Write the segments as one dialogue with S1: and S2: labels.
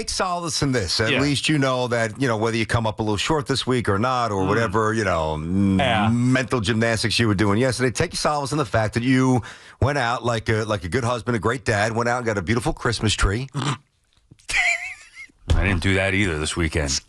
S1: take solace in this. At least you know that, whether you come up a little short this week or not, or whatever, mental gymnastics you were doing yesterday, take solace in the fact that you went out like a good husband, a great dad, went out and got a beautiful Christmas tree.
S2: I didn't do that either this weekend.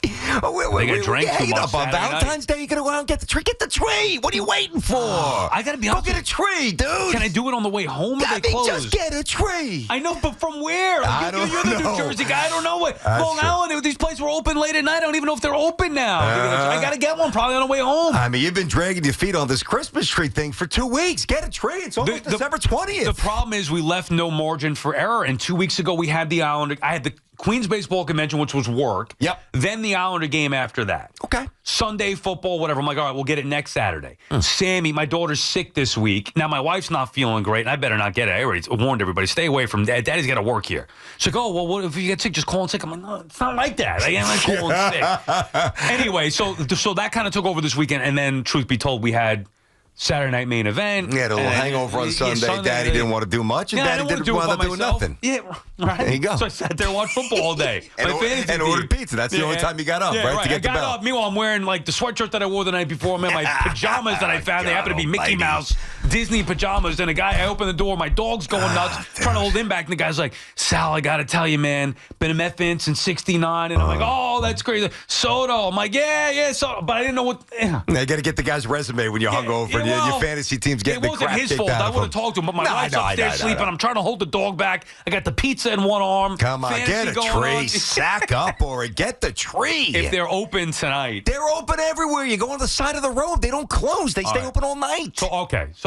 S1: They got drank too much on Valentine's Day. You're gonna go out and get the tree. Get the tree. What are you waiting for?
S2: I gotta be honest.
S1: Go get a tree, dude.
S2: Can I do it on the way home? Or they close?
S1: Just get a tree.
S2: I know, but from where? You're the New Jersey guy. I don't know what. Long Island. These places were open late at night. I don't even know if they're open now. I gotta get one probably on the way home.
S1: I mean, you've been dragging your feet on this Christmas tree thing for 2 weeks. Get a tree. It's almost December 20th.
S2: The problem is we left no margin for error. And 2 weeks ago we had the Islander. I had the Queens Baseball Convention, which was work.
S1: Yep.
S2: Then the Islander game after that.
S1: Okay.
S2: Sunday football, whatever. I'm like, all right, we'll get it next Saturday. Sammy, my daughter's sick this week. Now, my wife's not feeling great, and I better not get it. I already warned everybody, stay away from Dad. Daddy's got to work here. She's like, oh, well, what if you get sick? Just call in sick. I'm like, no, it's not like that. I am not calling sick. Anyway, so that kind of took over this weekend, and then, truth be told, we had Saturday night main event.
S1: Yeah, a little hangover on Sunday. Daddy didn't want to do much, and Daddy didn't want to do nothing.
S2: Yeah, right.
S1: There you go.
S2: So I sat there and watched football all day.
S1: and ordered pizza. That's the only time you got up, right? To get the bell. I got up.
S2: Meanwhile, I'm wearing like the sweatshirt that I wore the night before. I'm in my pajamas that I found. They happen to be Mickey Mouse Disney pajamas. And I open the door. My dog's going nuts, trying to hold him back. And the guy's like, Sal, I got to tell you, man, been a Met fan since '69. And I'm like, oh, that's crazy. Soto. I'm like, yeah, Soto. But I didn't know what.
S1: Yeah, you got to get the guy's resume when you're hungover and your fantasy team's getting the crap kicked out of him. It wasn't his fault. I would have talked to him, but my wife's upstairs sleeping. I'm trying to hold the dog back. I got the pizza in one arm. Come on, get a tree. Sack up or get the tree.
S2: If they're open tonight.
S1: They're open everywhere. You go on the side of the road. They don't close. They stay open all night.
S2: So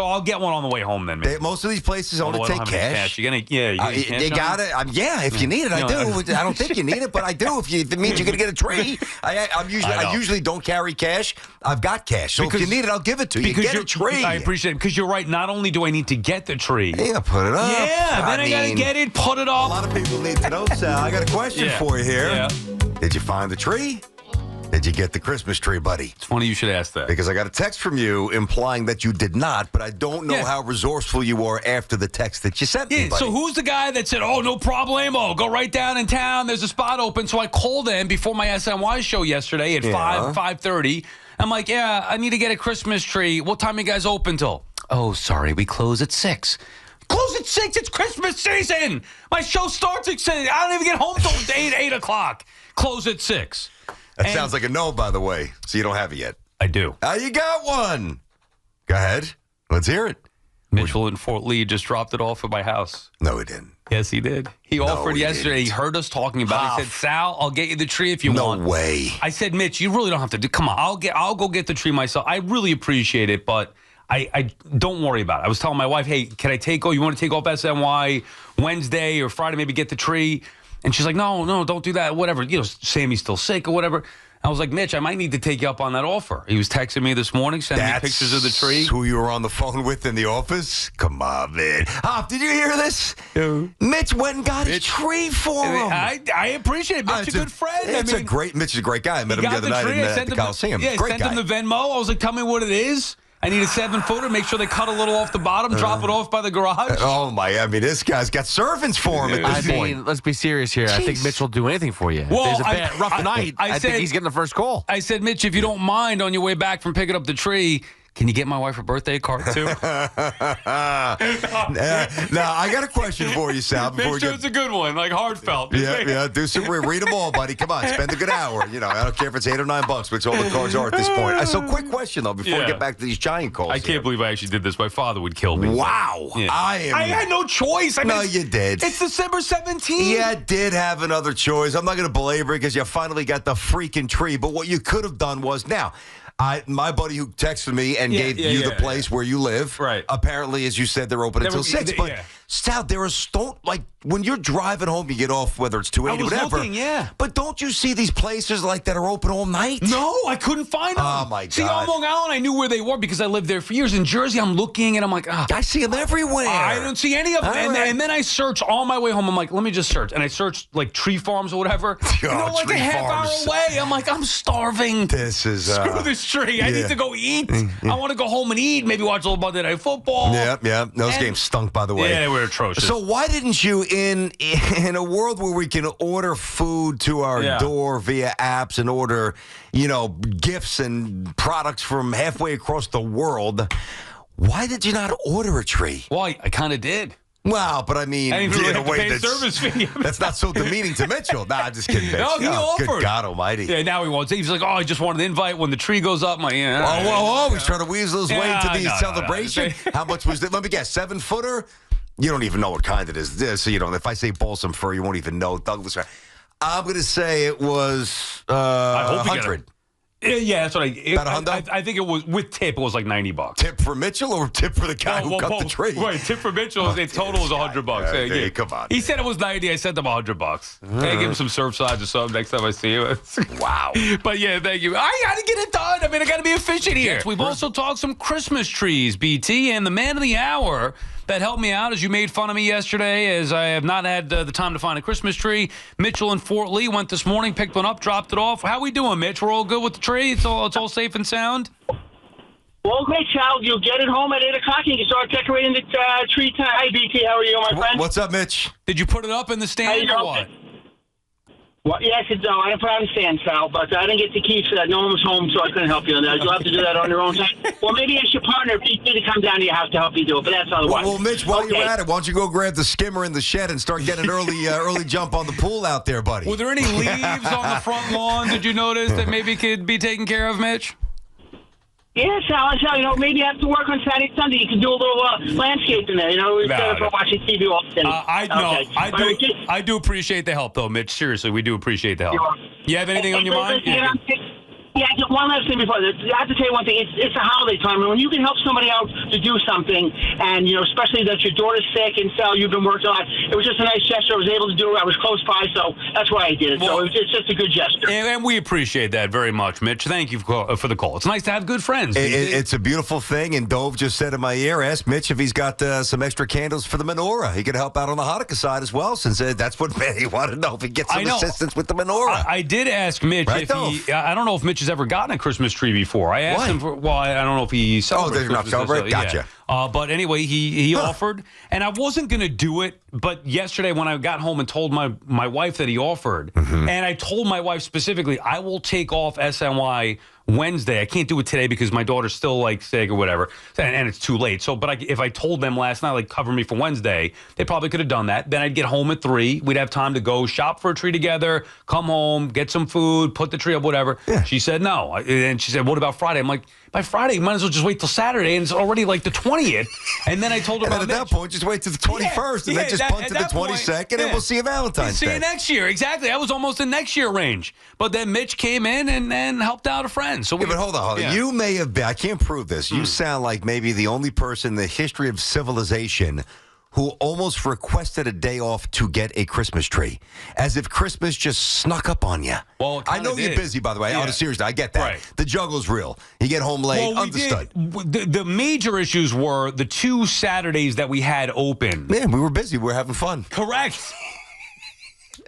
S2: I'll get one on the way home then.
S1: Most of these places only take cash.
S2: You
S1: got it. If you need it, I do. I don't think you need it, but I do. If it means you're going to get a tree. I usually don't carry cash. I've got cash. So if you need it, I'll give it to you. Get a tree.
S2: I appreciate it because you're right. Not only do I need to get the tree.
S1: Yeah, put it up.
S2: Yeah, then I got to get it, put it up.
S1: A lot of people need to know, Sal. I got a question for you here.
S2: Yeah.
S1: Did you find the tree? Did you get the Christmas tree, buddy?
S2: It's funny you should ask that.
S1: Because I got a text from you implying that you did not, but I don't know how resourceful you are after the text that you sent me, buddy.
S2: So who's the guy that said, oh, no problemo, go right down in town, there's a spot open. So I called him before my SNY show yesterday at 5:30. I'm like, yeah, I need to get a Christmas tree. What time are you guys open till? Oh, sorry, we close at 6. Close at 6? It's Christmas season. My show starts at 6. I don't even get home till 8 o'clock. Close at 6.
S1: That sounds like a no, by the way. So you don't have it yet.
S2: I do.
S1: You got one. Go ahead. Let's hear it.
S2: Mitchell in Fort Lee just dropped it off at my house.
S1: No, he didn't.
S2: Yes, he did. He offered yesterday. He heard us talking about it. He said, Sal, I'll get you the tree if you want.
S1: No way.
S2: I said, Mitch, you really don't have to do. Come on, I'll go get the tree myself. I really appreciate it, but I don't worry about it. I was telling my wife, hey, can I you want to take off SNY Wednesday or Friday, maybe get the tree? And she's like, no, don't do that. Whatever. Sammy's still sick or whatever. I was like, Mitch, I might need to take you up on that offer. He was texting me this morning, sending me pictures of the tree.
S1: Who you were on the phone with in the office? Come on, man. Did you hear this?
S2: No.
S1: Mitch went and got his tree for him.
S2: I appreciate it. Mitch is a good friend.
S1: Mitch is a great guy. I met him the other night at the Coliseum.
S2: Yeah,
S1: great
S2: sent him the Venmo. I was like, tell me what it is. I need a 7-footer. Make sure they cut a little off the bottom, drop it off by the garage.
S1: Oh, my. I mean, this guy's got servants for him at this point.
S3: Let's be serious here. Jeez. I think Mitch will do anything for you.
S2: Well,
S3: if there's a bad, rough night, I think he's getting the first call.
S2: I said, Mitch, if you don't mind, on your way back from picking up the tree, can you get my wife a birthday card, too?
S1: Now, I got a question for you, Sal.
S2: It's a good one, like heartfelt.
S1: Yeah. Read them all, buddy. Come on, spend a good hour. I don't care if it's $8 or $9, which all the cards are at this point. So, quick question, though, before we get back to these giant calls.
S2: I can't believe I actually did this. My father would kill me.
S1: Wow.
S2: Yeah. I had no choice.
S1: No, you did.
S2: It's December 17th.
S1: Yeah, did have another choice. I'm not going to belabor it because you finally got the freaking tree. But what you could have done was, now, my buddy who texted me and gave you the place where you live.
S2: Right.
S1: Apparently, as you said, they're open until 6. But Sal, there is like when you're driving home, you get off whether it's 280 or whatever.
S2: Looking,
S1: But don't you see these places like that are open all night?
S2: No, I couldn't find them.
S1: Oh my God!
S2: See, on Long Island, I knew where they were because I lived there for years. In Jersey, I'm looking and I'm like,
S1: I see them everywhere.
S2: I don't see any of them. And then I search on my way home. I'm like, let me just search, and I searched like tree farms or whatever. Like a half hour away. I'm like, I'm starving.
S1: This is
S2: screw this tree. I need to go eat. I want to go home and eat. Maybe watch a little Monday Night Football.
S1: Yeah. Those games stunk, by the way.
S2: Yeah, they were were atrocious.
S1: So why didn't you, in a world where we can order food to our door via apps and order, gifts and products from halfway across the world, why did you not order a tree?
S2: Well, I kind of did.
S1: Wow, but I mean,
S2: I didn't really have to pay
S1: that's,
S2: service fee.
S1: That's not so demeaning to Mitchell. Nah, I'm just kidding, Mitch.
S2: No, he offered.
S1: Good God Almighty.
S2: Yeah, now he wants. He's like, I just wanted an invite when the tree goes up. My
S1: he's trying to weasel his way into the celebration.
S2: No.
S1: How much was it? Let me guess, 7-footer. You don't even know what kind it is. So if I say balsam fir, you won't even know. Douglas, I'm going to say it was 100.
S2: Yeah, that's what
S1: I
S2: think it was with tip. It was like $90.
S1: Tip for Mitchell or tip for the guy who cut the tree?
S2: Right, tip for Mitchell. Its total was $100.
S1: Hey, come on.
S2: He said it was 90. I sent him $100. Hey, give him some Surfsides or something next time I see you.
S1: Wow.
S2: But yeah, thank you. I got to get it done. I mean, I got to be efficient here. Yes, we've also talked some Christmas trees, BT, and the man of the hour that helped me out as you made fun of me yesterday as I have not had the time to find a Christmas tree. Mitchell in Fort Lee went this morning, picked one up, dropped it off. How we doing, Mitch? We're all good with the tree? It's all safe and sound?
S4: Well, great, child. You'll get it home at 8 o'clock and you can start decorating the tree time. Hi, BT. How are you, my friend?
S1: What's up, Mitch?
S2: Did you put it up in the stand or what?
S4: Well, yes, no, I didn't put it on the stand, Sal, but I didn't get the keys for that. No one was home, so I couldn't help you on that. You'll have to do that on your own time. Well, maybe ask your partner BT to come down to your house to help you do it, but that's otherwise.
S1: Well, Mitch, while you're at it, why don't you go grab the skimmer in the shed and start getting an early jump on the pool out there, buddy?
S2: Were there any leaves on the front lawn, did you notice, that maybe could be taken care of, Mitch?
S4: Yeah, Sal, maybe after work on Saturday, Sunday, you can do a little landscaping there, instead of watching TV all day.
S2: I do appreciate the help, though, Mitch. Seriously, we do appreciate the help. You have anything on your mind?
S4: Yeah, one last thing before. I have to tell you one thing. It's a holiday time, and when you can help somebody out to do something, and especially that your daughter's sick, and Sal, you've been working a lot. It was just a nice gesture. I was able to do it. I was close by, so that's why I did it. So it's just a good gesture.
S2: And we appreciate that very much, Mitch. Thank you for the call. It's nice to have good friends.
S1: It's a beautiful thing, and Dove just said in my ear, ask Mitch if he's got some extra candles for the menorah. He could help out on the Hanukkah side as well, since that's what he wanted to know, if he gets some assistance with the menorah.
S2: I did ask Mitch if I don't know if Mitch has ever gotten a Christmas tree before. I asked him I don't know if he celebrates.
S1: Oh, they're not celebrating? Gotcha.
S2: Yeah. But anyway, he offered, and I wasn't going to do it, but yesterday when I got home and told my wife that he offered, and I told my wife specifically, I will take off SNY Wednesday. I can't do it today because my daughter's still sick or whatever, and it's too late. So, but if I told them last night, cover me for Wednesday, they probably could have done that. Then I'd get home at 3. We'd have time to go shop for a tree together, come home, get some food, put the tree up, whatever. Yeah. She said no, and she said, "What about Friday?" I'm like, by Friday, you might as well just wait till Saturday, and it's already the 20th. And then I told her about
S1: at that point, just wait till the 21st, and then just punt to the 22nd, and we'll see you Valentine's Day.
S2: See you next year. Exactly. I was almost in next year range. But then Mitch came in and helped out a friend. So
S1: but hold on. Yeah. You may have been, I can't prove this. You sound like maybe the only person in the history of civilization who almost requested a day off to get a Christmas tree, as if Christmas just snuck up on you.
S2: Well,
S1: I know you're busy, by the way. On a serious note, I get that. Right. The juggle's real. You get home late, understood.
S2: The major issues were the 2 Saturdays that we had open.
S1: Man, we were busy. We were having fun.
S2: Correct.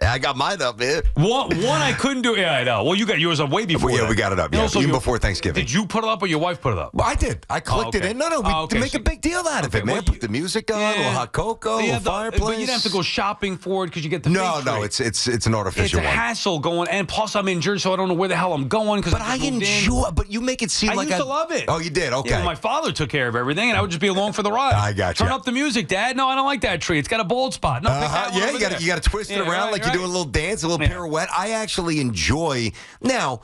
S1: I got mine up, man.
S2: One I couldn't do. Yeah, I know. Well, you got yours up way before.
S1: Yeah, we got it up. Yeah, even before Thanksgiving.
S2: Did you put it up or your wife put it up?
S1: Well, I did. I clicked it in. No, to make a big deal out of it, man. Put the music on, a little hot cocoa, a little fireplace.
S2: But you didn't have to go shopping for it because you get the
S1: No, it's an artificial one.
S2: It's a hassle going, and plus I'm injured, so I don't know where the hell I'm going.
S1: But I enjoy. But you make it seem like
S2: I used to love it.
S1: Oh, you did? Okay.
S2: Yeah, my father took care of everything, and I would just be along for the ride.
S1: I got you.
S2: Turn up the music, Dad. No, I don't like that tree. It's got a bald spot. No,
S1: yeah, you got to twist it around like you're doing a little dance, a little pirouette. I actually enjoy. Now,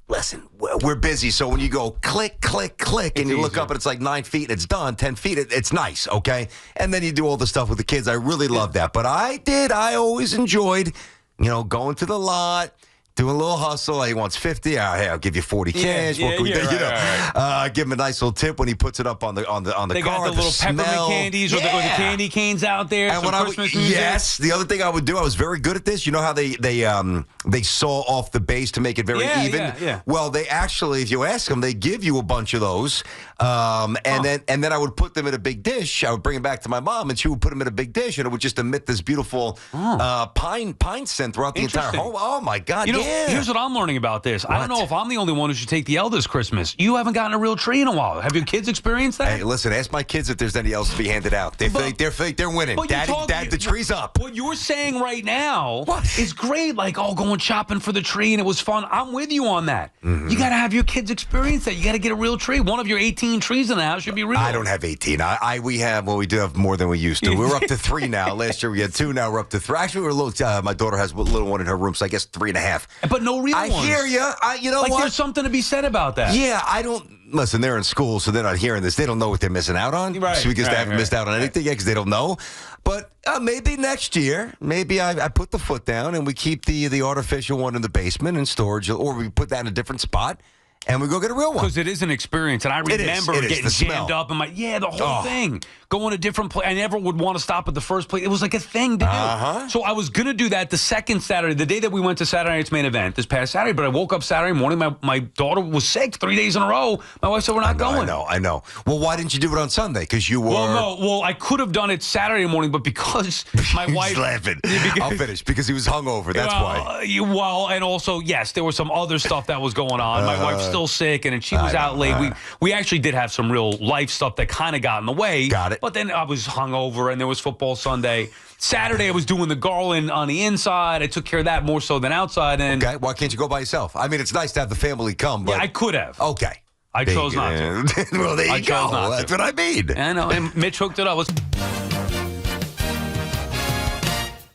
S1: listen, we're busy, so when you go click, click, click, and you look up and it's 9 feet and it's done, 10 feet, it's nice, okay? And then you do all the stuff with the kids. I really love that. But I always enjoyed, going to the lot, doing a little hustle. He wants 50. Hey, I'll give you 40 cash. Give him a nice little tip when he puts it up on the car.
S2: They got the little peppermint candies or the candy canes out there. And when
S1: the other thing I would do, I was very good at this. You know how they saw off the base to make it very even.
S2: Yeah.
S1: Well, they actually, if you ask them, they give you a bunch of those. And then I would put them in a big dish. I would bring them back to my mom, and she would put them in a big dish, and it would just emit this beautiful pine scent throughout the entire home. Oh my God!
S2: here's what I'm learning about this. I don't know if I'm the only one who should take the L this Christmas. You haven't gotten a real tree in a while. Have your kids experienced that?
S1: Hey, listen, ask my kids if there's any else to be handed out. They're winning. Dad, the tree's up.
S2: What you're saying right now is great. Like, going shopping for the tree, and it was fun. I'm with you on that. Mm-hmm. You got to have your kids experience that. You got to get a real tree. One of your 18 trees in the house should be real.
S1: I don't have 18. We do have more than we used to. We're up to 3 now. Last year we had 2. Now we're up to 3. Actually, we're a little. My daughter has a little one in her room, so I guess 3.5.
S2: But no real ones.
S1: I hear you. You know what?
S2: There's something to be said about that.
S1: Yeah, I don't. Listen, they're in school, so they're not hearing this. They don't know what they're missing out on. Because they haven't missed out on anything yet because they don't know. But maybe next year, maybe I put the foot down and we keep the artificial one in the basement in storage, or we put that in a different spot. And we go get a real one.
S2: Because it is an experience. And I remember getting jammed up and the whole thing. Going to different place. I never would want to stop at the first place. It was like a thing to do. So I was going to do that the second Saturday, the day that we went to Saturday night's main event, this past Saturday. But I woke up Saturday morning. My daughter was sick 3 days in a row. My wife said, we're not going.
S1: I know. Well, why didn't you do it on Sunday? Because you were...
S2: Well, I could have done it Saturday morning, but because my wife...
S1: He's laughing. I'll finish. Because he was hungover. That's why.
S2: And also, yes, there was some other stuff that was going on. My wife's still sick, and she was out late. We actually did have some real life stuff that kind of got in the way.
S1: Got it.
S2: But then I was hungover, and there was football Sunday. Saturday, I was doing the garland on the inside. I took care of that more so than outside. And
S1: okay, why can't you go by yourself? I mean, it's nice to have the family come, but...
S2: Yeah, I could have.
S1: Okay.
S2: I chose not to.
S1: Well, there you go. That's what I mean.
S2: I know, and Mitch hooked it up.